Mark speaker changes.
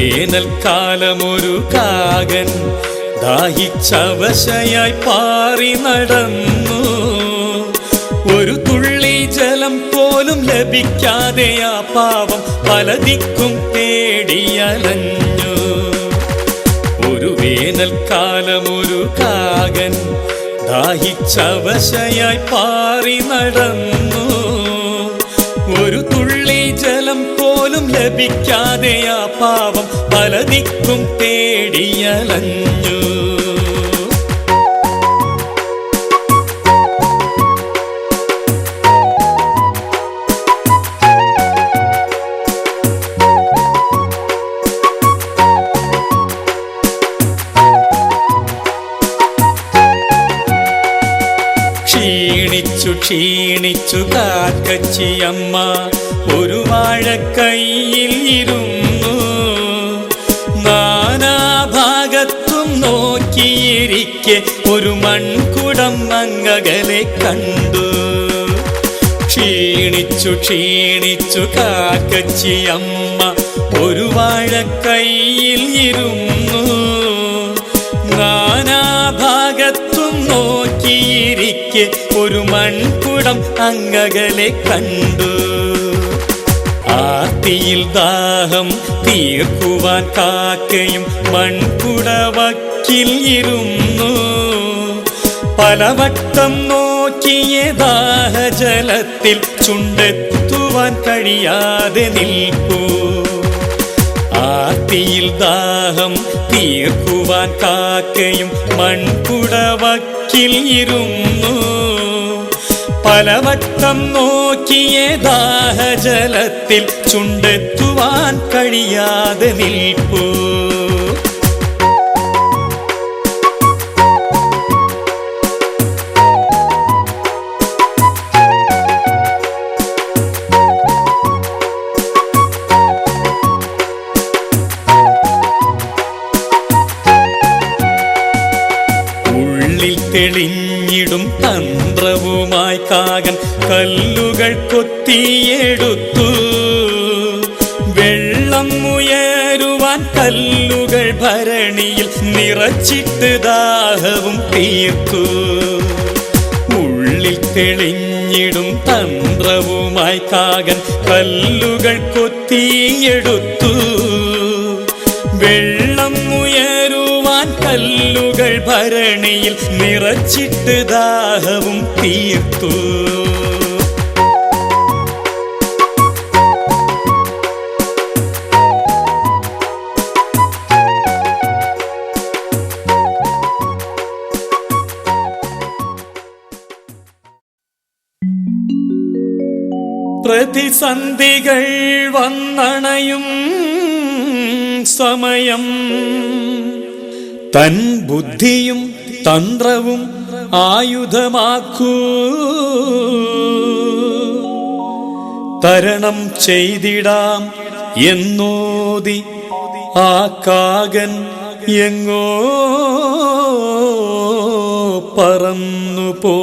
Speaker 1: വേനൽക്കാലമൊരു കാകൻ ദാഹിച്ചവശയായി പാറി നടന്നു. ഒരു തുള്ളി ജലം പോലും ലഭിക്കാതെ ആ പാവം പലദിക്കും തേടിയലഞ്ഞു. ഒരു വേനൽക്കാലമൊരു കാകൻ ദാഹിച്ചവശയായി പാറി നടന്നു. ഒരു തുള്ളി ജലം പോലും ലഭിക്കാതെ ആ പാവം പലദിക്കും തേടിയലഞ്ഞു. ക്ഷീണിച്ചു കാക്കച്ചിയമ്മ ഒരു വാഴക്കൈയിൽ ഇരുന്നു. നാനാഭാഗത്തും നോക്കിയിരിക്കെ ഒരു മൺകുടം അങ്ങകലെ കണ്ടു. ക്ഷീണിച്ചു കാക്കച്ചിയമ്മ ഒരു വാഴക്കൈയിൽ ഇരുന്നു. നാനാഭാഗത്തും നോക്കിയിരിക്കെ ഒരു മൺകുടം അങ്ങകലെ കണ്ടു. ആർത്തിയിൽ ദാഹം തീർക്കുവാൻ കാക്കയും മൺകുടവക്കിൽ ഇരുന്നു. പലവട്ടം നോക്കിയ ദാഹജലത്തിൽ ചുണ്ടെത്തുവാൻ കഴിയാതെ നിൽപ്പൂ. ആർത്തിയിൽ ദാഹം തീർക്കുവാൻ കാക്കയും മൺകുടവക്കിൽ ഇരുന്നു. പലവട്ടം നോക്കിയ ദാഹജലത്തിൽ ചുണ്ടെത്തുവാൻ കഴിയാതെ നിൽപ്പൂ. തെളിഞ്ഞിടും തന്ത്രവുമായി കാകൻ കല്ലുകൾ കൊത്തിയെടുത്തു. വെള്ളം ഉയരുവാൻ കല്ലുകൾ ഭരണിയിൽ നിറച്ചിട്ട് ദാഹവും തീർത്തു. ഉള്ളിൽ തെളിഞ്ഞിടും തന്ത്രവുമായി കാകൻ കല്ലുകൾ കൊത്തിയെടുത്തു. വെള്ളം ഉയരുവാൻ കല്ലുകൾ ഭരണിയിൽ നിറച്ചിട്ട് ദാഹവും തീർത്തു. പ്രതിസന്ധികൾ വന്നണയും സമയം തൻ ബുദ്ധിയും തന്ത്രവും ആയുധമാക്കൂ. തരണം ചെയ്തിടാം എന്നോതി ആ കാകൻ എങ്ങോ പറന്നു പോ.